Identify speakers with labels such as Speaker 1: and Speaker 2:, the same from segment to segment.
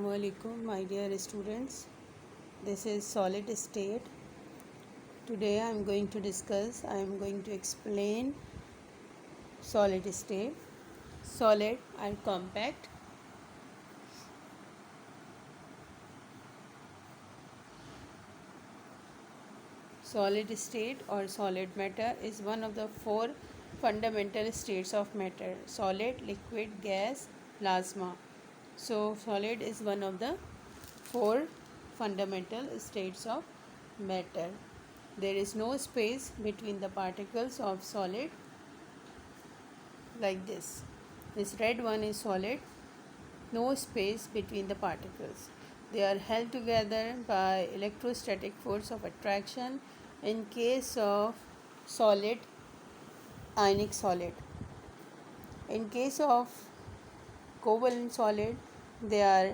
Speaker 1: Assalamualaikum, my dear students. This is solid state. Today I am going to explain solid state. Solid and compact. Solid state or solid matter is one of the four fundamental states of matter: solid, liquid, gas, plasma. So solid is one of the four fundamental states of matter. There is no space between the particles of solid like this. This red one is solid, no space between the particles. They are held together by electrostatic force of attraction in case of solid, ionic solid. In case of covalent solid, they are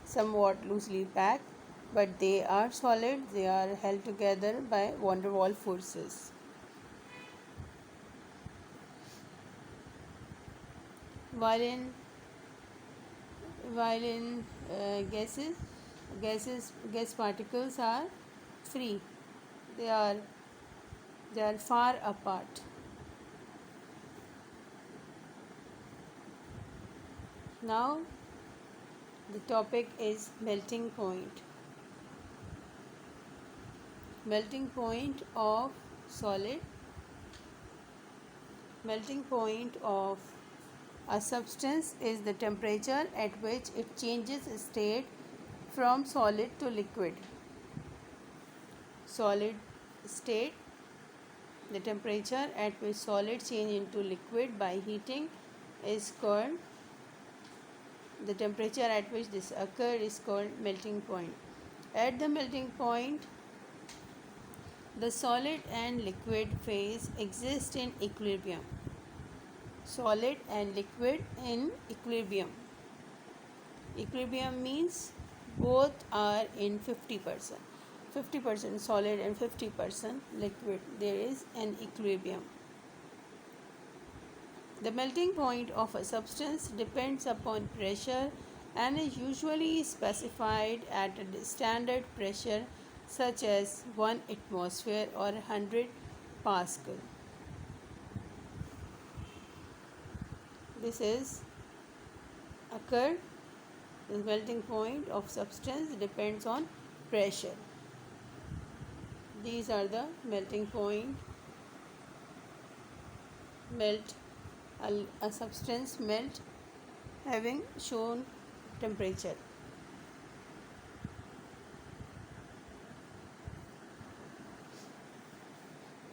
Speaker 1: somewhat loosely packed, but they are solid. They are held together by van der Waals forces. While in gas particles are free. They are far apart. Now the topic is melting point. Melting point of solid. Melting point of a substance is the temperature at which it changes state from solid to liquid. Solid state, the temperature at which solid change into liquid by heating is called, the temperature at which this occurs is called melting point. At the melting point, the solid and liquid phase exist in equilibrium. Solid and liquid in equilibrium. Equilibrium means both are in 50%. 50% solid and 50% liquid. There is an equilibrium. The melting point of a substance depends upon pressure and is usually specified at a standard pressure such as 1 atmosphere or 100 Pascal. This is occurred. The melting point of substance depends on pressure. These are the melting point. Melt, a substance melt having shown temperature.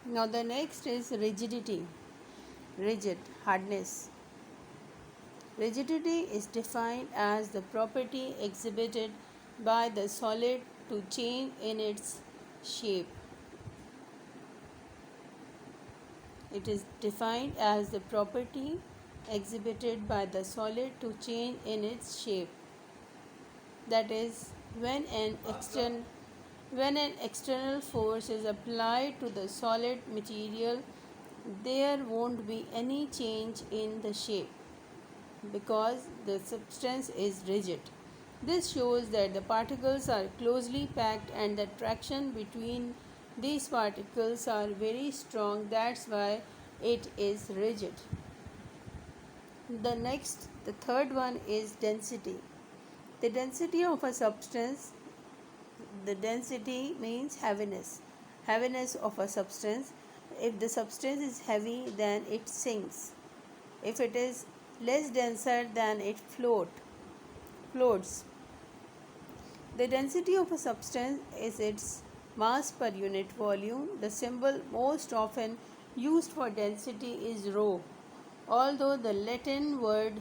Speaker 1: Now the next is rigidity. Rigid, hardness. Rigidity is defined as the property exhibited by the solid to change in its shape. It is defined as the property exhibited by the solid to change in its shape. That is, when an external force is applied to the solid material, there won't be any change in the shape because the substance is rigid. This shows that the particles are closely packed and the traction between these particles are very strong. That's why it is rigid. The third one is density. The density of a substance, the density means heaviness. Heaviness of a substance. If the substance is heavy, then it sinks. If it is less denser, then it floats. The density of a substance is its mass per unit volume. The symbol most often used for density is rho. Although the Latin word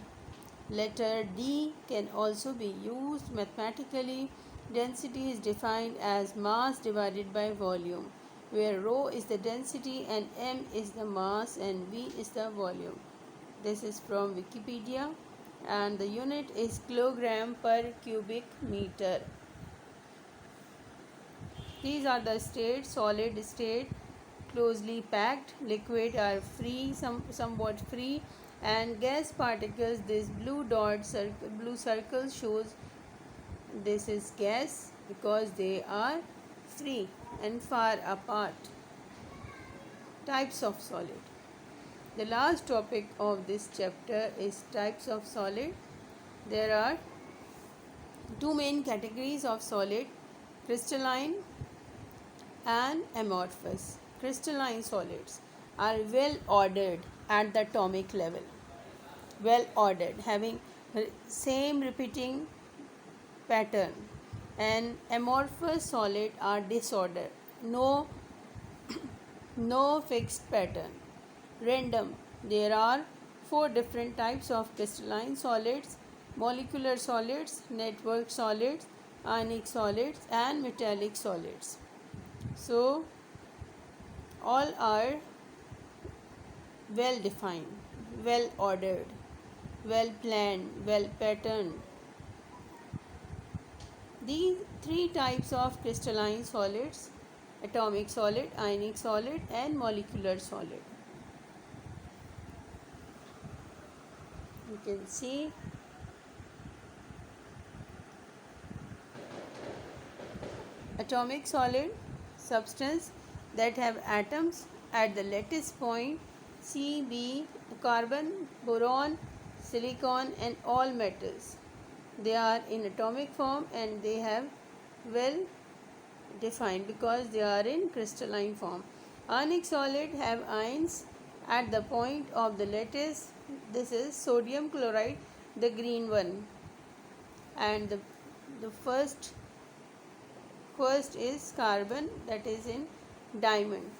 Speaker 1: letter D can also be used mathematically, density is defined as mass divided by volume, where rho is the density and m is the mass and v is the volume. This is from Wikipedia, and the unit is kilogram per cubic meter. These are the states: solid state, closely packed; liquid are free, somewhat free; and gas particles. This blue circle shows this is gas because they are free and far apart. Types of solid. The last topic of this chapter is types of solid. There are two main categories of solid: crystalline and amorphous. Crystalline solids are well ordered at the atomic level, well ordered, having same repeating pattern, and amorphous solid are disordered, no fixed pattern, random. There are four different types of crystalline solids: molecular solids, network solids, ionic solids, and metallic solids. So all are well defined, well ordered, well planned, well patterned. These three types of crystalline solids: atomic solid, ionic solid, and molecular solid. You can see atomic solid, substance that have atoms at the lattice point C, B, carbon, boron, silicon, and all metals. They are in atomic form and they have well defined because they are in crystalline form. Ionic solid have ions at the point of the lattice. This is sodium chloride, the green one, and the first is carbon, that is in diamond.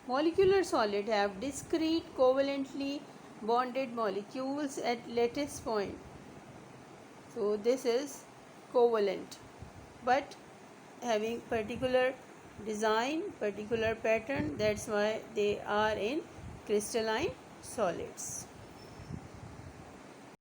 Speaker 1: Molecular solid have discrete covalently bonded molecules at lattice point. So this is covalent, but having particular design, particular pattern. That's why they are in crystalline solids.